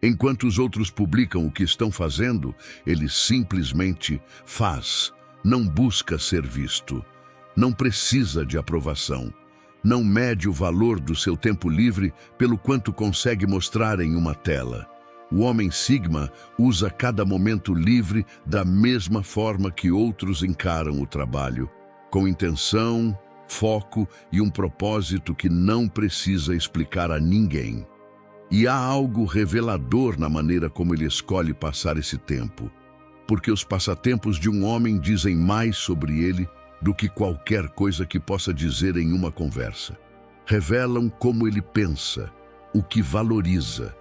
Enquanto os outros publicam o que estão fazendo, ele simplesmente faz. Não busca ser visto. Não precisa de aprovação. Não mede o valor do seu tempo livre pelo quanto consegue mostrar em uma tela. O homem Sigma usa cada momento livre da mesma forma que outros encaram o trabalho, com intenção, foco e um propósito que não precisa explicar a ninguém. E há algo revelador na maneira como ele escolhe passar esse tempo, porque os passatempos de um homem dizem mais sobre ele do que qualquer coisa que possa dizer em uma conversa. Revelam como ele pensa, o que valoriza,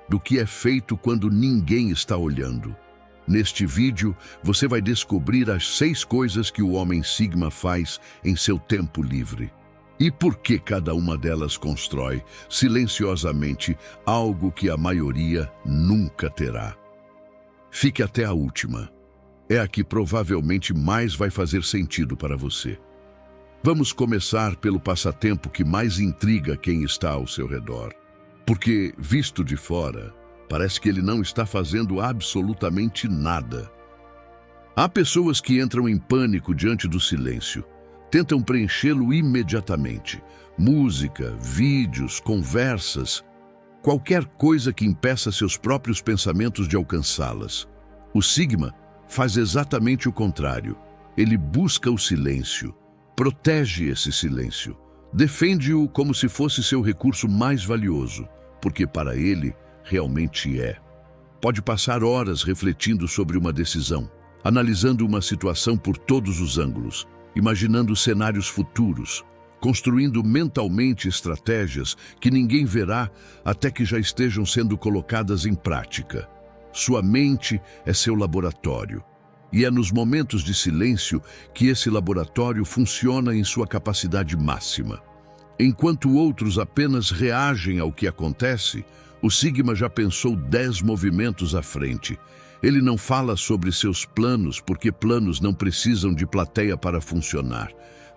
do que é feito quando ninguém está olhando. Neste vídeo, você vai descobrir as 6 coisas que o homem Sigma faz em seu tempo livre. E por que cada uma delas constrói, silenciosamente, algo que a maioria nunca terá. Fique até a última. É a que provavelmente mais vai fazer sentido para você. Vamos começar pelo passatempo que mais intriga quem está ao seu redor. Porque, visto de fora, parece que ele não está fazendo absolutamente nada. Há pessoas que entram em pânico diante do silêncio. Tentam preenchê-lo imediatamente. Música, vídeos, conversas, qualquer coisa que impeça seus próprios pensamentos de alcançá-las. O Sigma faz exatamente o contrário. Ele busca o silêncio, protege esse silêncio, defende-o como se fosse seu recurso mais valioso, porque para ele realmente é. Pode passar horas refletindo sobre uma decisão, analisando uma situação por todos os ângulos, imaginando cenários futuros, construindo mentalmente estratégias que ninguém verá até que já estejam sendo colocadas em prática. Sua mente é seu laboratório, e é nos momentos de silêncio que esse laboratório funciona em sua capacidade máxima. Enquanto outros apenas reagem ao que acontece, o Sigma já pensou 10 movimentos à frente. Ele não fala sobre seus planos porque planos não precisam de plateia para funcionar.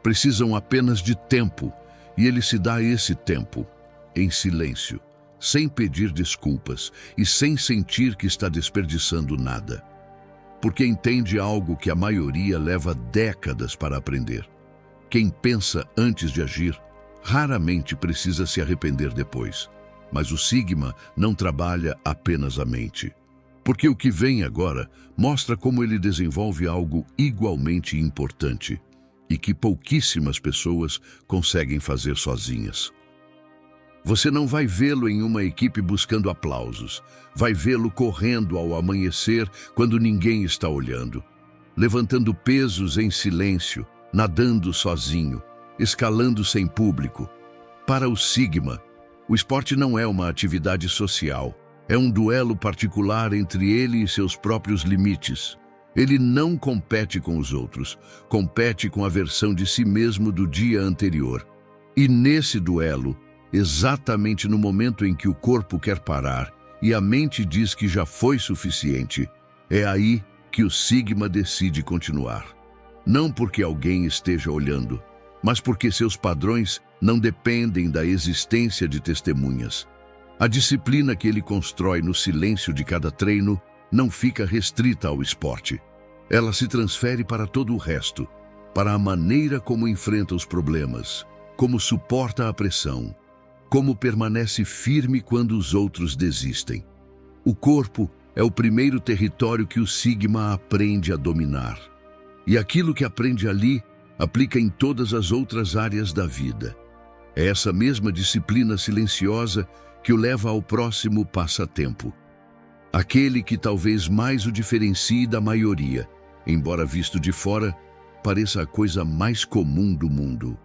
Precisam apenas de tempo, e ele se dá esse tempo, em silêncio, sem pedir desculpas e sem sentir que está desperdiçando nada. Porque entende algo que a maioria leva décadas para aprender. Quem pensa antes de agir, raramente precisa se arrepender depois. Mas o Sigma não trabalha apenas a mente. Porque o que vem agora mostra como ele desenvolve algo igualmente importante e que pouquíssimas pessoas conseguem fazer sozinhas. Você não vai vê-lo em uma equipe buscando aplausos. Vai vê-lo correndo ao amanhecer quando ninguém está olhando, levantando pesos em silêncio, nadando sozinho, escalando sem público. Para o Sigma, o esporte não é uma atividade social. É um duelo particular entre ele e seus próprios limites. Ele não compete com os outros, compete com a versão de si mesmo do dia anterior. E nesse duelo, exatamente no momento em que o corpo quer parar e a mente diz que já foi suficiente, é aí que o Sigma decide continuar. Não porque alguém esteja olhando, mas porque seus padrões não dependem da existência de testemunhas. A disciplina que ele constrói no silêncio de cada treino não fica restrita ao esporte. Ela se transfere para todo o resto, para a maneira como enfrenta os problemas, como suporta a pressão, como permanece firme quando os outros desistem. O corpo é o primeiro território que o Sigma aprende a dominar. E aquilo que aprende ali, aplica em todas as outras áreas da vida. É essa mesma disciplina silenciosa que o leva ao próximo passatempo. Aquele que talvez mais o diferencie da maioria, embora visto de fora, pareça a coisa mais comum do mundo.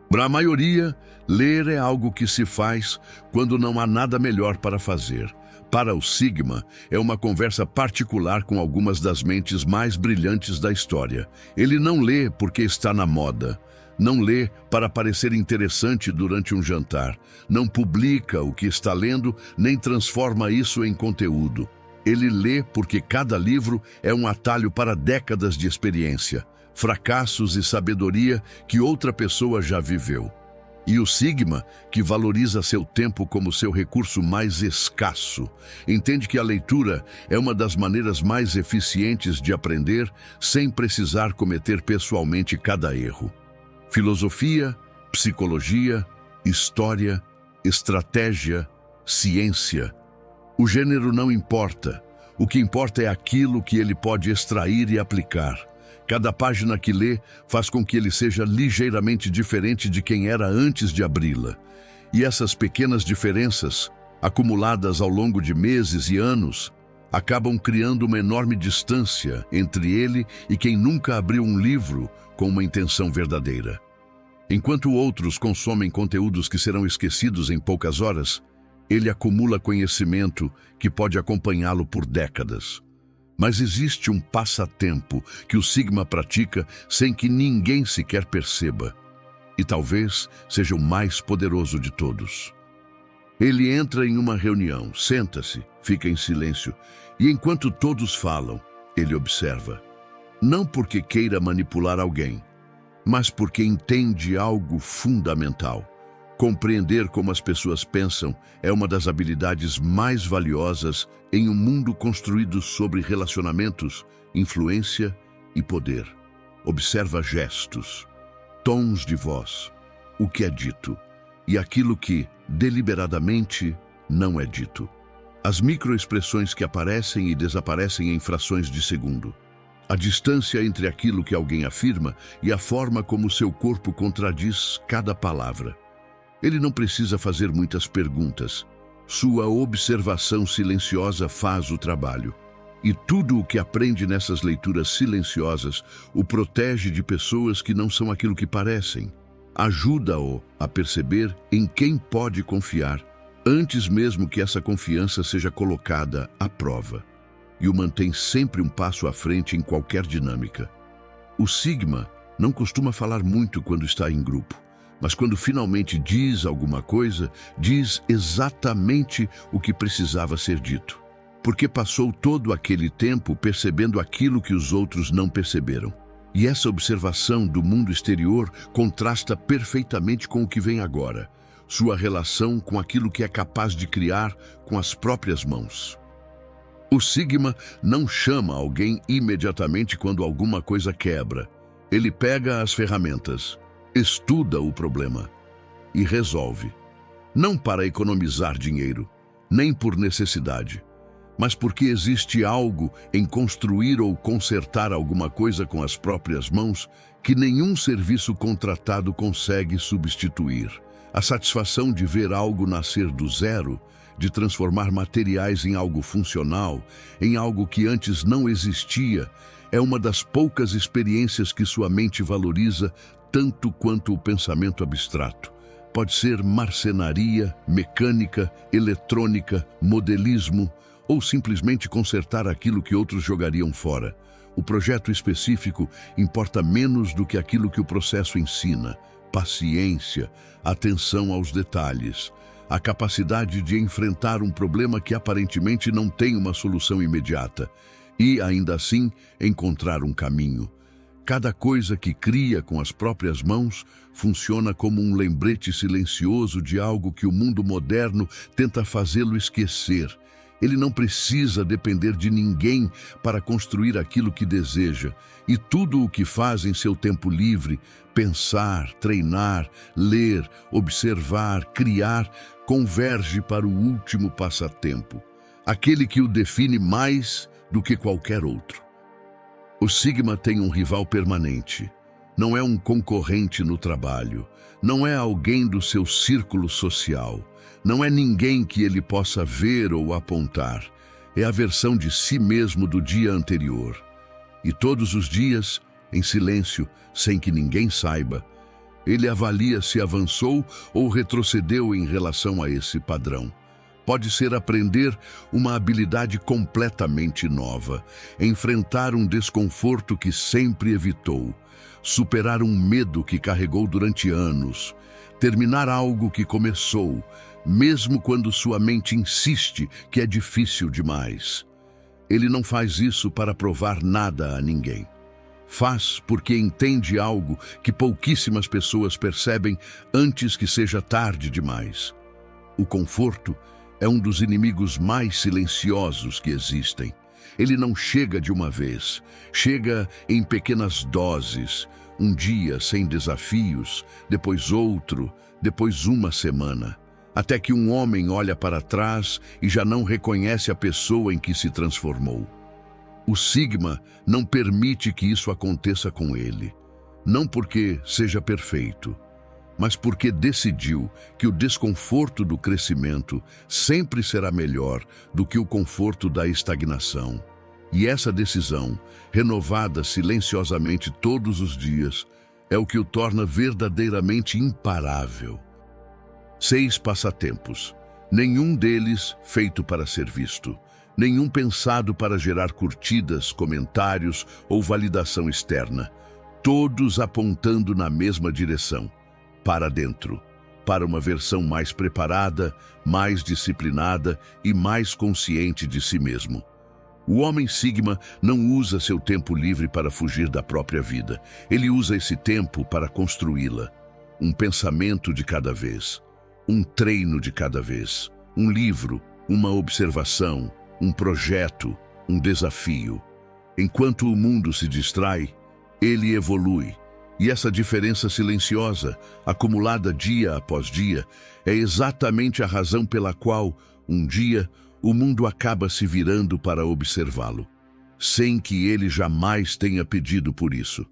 Para a maioria, ler é algo que se faz quando não há nada melhor para fazer. Para o Sigma, é uma conversa particular com algumas das mentes mais brilhantes da história. Ele não lê porque está na moda. Não lê para parecer interessante durante um jantar. Não publica o que está lendo, nem transforma isso em conteúdo. Ele lê porque cada livro é um atalho para décadas de experiência, fracassos e sabedoria que outra pessoa já viveu. E o Sigma, que valoriza seu tempo como seu recurso mais escasso, entende que a leitura é uma das maneiras mais eficientes de aprender sem precisar cometer pessoalmente cada erro. Filosofia, psicologia, história, estratégia, ciência. O gênero não importa. O que importa é aquilo que ele pode extrair e aplicar. Cada página que lê faz com que ele seja ligeiramente diferente de quem era antes de abri-la. E essas pequenas diferenças, acumuladas ao longo de meses e anos, acabam criando uma enorme distância entre ele e quem nunca abriu um livro com uma intenção verdadeira. Enquanto outros consomem conteúdos que serão esquecidos em poucas horas, ele acumula conhecimento que pode acompanhá-lo por décadas. Mas existe um passatempo que o Sigma pratica sem que ninguém sequer perceba. E talvez seja o mais poderoso de todos. Ele entra em uma reunião, senta-se, fica em silêncio, e enquanto todos falam, ele observa. Não porque queira manipular alguém, mas porque entende algo fundamental. Compreender como as pessoas pensam é uma das habilidades mais valiosas em um mundo construído sobre relacionamentos, influência e poder. Observa gestos, tons de voz, o que é dito e aquilo que, deliberadamente, não é dito. As microexpressões que aparecem e desaparecem em frações de segundo. A distância entre aquilo que alguém afirma e a forma como seu corpo contradiz cada palavra. Ele não precisa fazer muitas perguntas. Sua observação silenciosa faz o trabalho. E tudo o que aprende nessas leituras silenciosas o protege de pessoas que não são aquilo que parecem. Ajuda-o a perceber em quem pode confiar, antes mesmo que essa confiança seja colocada à prova. E o mantém sempre um passo à frente em qualquer dinâmica. O Sigma não costuma falar muito quando está em grupo. Mas quando finalmente diz alguma coisa, diz exatamente o que precisava ser dito. Porque passou todo aquele tempo percebendo aquilo que os outros não perceberam. E essa observação do mundo exterior contrasta perfeitamente com o que vem agora. Sua relação com aquilo que é capaz de criar com as próprias mãos. O Sigma não chama alguém imediatamente quando alguma coisa quebra. Ele pega as ferramentas, estuda o problema e resolve. Não para economizar dinheiro, nem por necessidade, mas porque existe algo em construir ou consertar alguma coisa com as próprias mãos que nenhum serviço contratado consegue substituir. A satisfação de ver algo nascer do zero, de transformar materiais em algo funcional, em algo que antes não existia, é uma das poucas experiências que sua mente valoriza tanto quanto o pensamento abstrato. Pode ser marcenaria, mecânica, eletrônica, modelismo, ou simplesmente consertar aquilo que outros jogariam fora. O projeto específico importa menos do que aquilo que o processo ensina. Paciência, atenção aos detalhes, a capacidade de enfrentar um problema que aparentemente não tem uma solução imediata e, ainda assim, encontrar um caminho. Cada coisa que cria com as próprias mãos funciona como um lembrete silencioso de algo que o mundo moderno tenta fazê-lo esquecer. Ele não precisa depender de ninguém para construir aquilo que deseja, e tudo o que faz em seu tempo livre, pensar, treinar, ler, observar, criar, converge para o último passatempo, aquele que o define mais do que qualquer outro. O Sigma tem um rival permanente. Não é um concorrente no trabalho. Não é alguém do seu círculo social. Não é ninguém que ele possa ver ou apontar. É a versão de si mesmo do dia anterior. E todos os dias, em silêncio, sem que ninguém saiba, ele avalia se avançou ou retrocedeu em relação a esse padrão. Pode ser aprender uma habilidade completamente nova, enfrentar um desconforto que sempre evitou, superar um medo que carregou durante anos, terminar algo que começou, mesmo quando sua mente insiste que é difícil demais. Ele não faz isso para provar nada a ninguém. Faz porque entende algo que pouquíssimas pessoas percebem antes que seja tarde demais. O conforto é um dos inimigos mais silenciosos que existem. Ele não chega de uma vez, chega em pequenas doses, um dia sem desafios, depois outro, depois uma semana, até que um homem olha para trás e já não reconhece a pessoa em que se transformou. O Sigma não permite que isso aconteça com ele, não porque seja perfeito, mas porque decidiu que o desconforto do crescimento sempre será melhor do que o conforto da estagnação. E essa decisão, renovada silenciosamente todos os dias, é o que o torna verdadeiramente imparável. 6 passatempos, nenhum deles feito para ser visto, nenhum pensado para gerar curtidas, comentários ou validação externa, todos apontando na mesma direção, para dentro, para uma versão mais preparada, mais disciplinada e mais consciente de si mesmo. O homem Sigma não usa seu tempo livre para fugir da própria vida. Ele usa esse tempo para construí-la. Um pensamento de cada vez, um treino de cada vez, um livro, uma observação, um projeto, um desafio. Enquanto o mundo se distrai, ele evolui. E essa diferença silenciosa, acumulada dia após dia, é exatamente a razão pela qual, um dia, o mundo acaba se virando para observá-lo, sem que ele jamais tenha pedido por isso.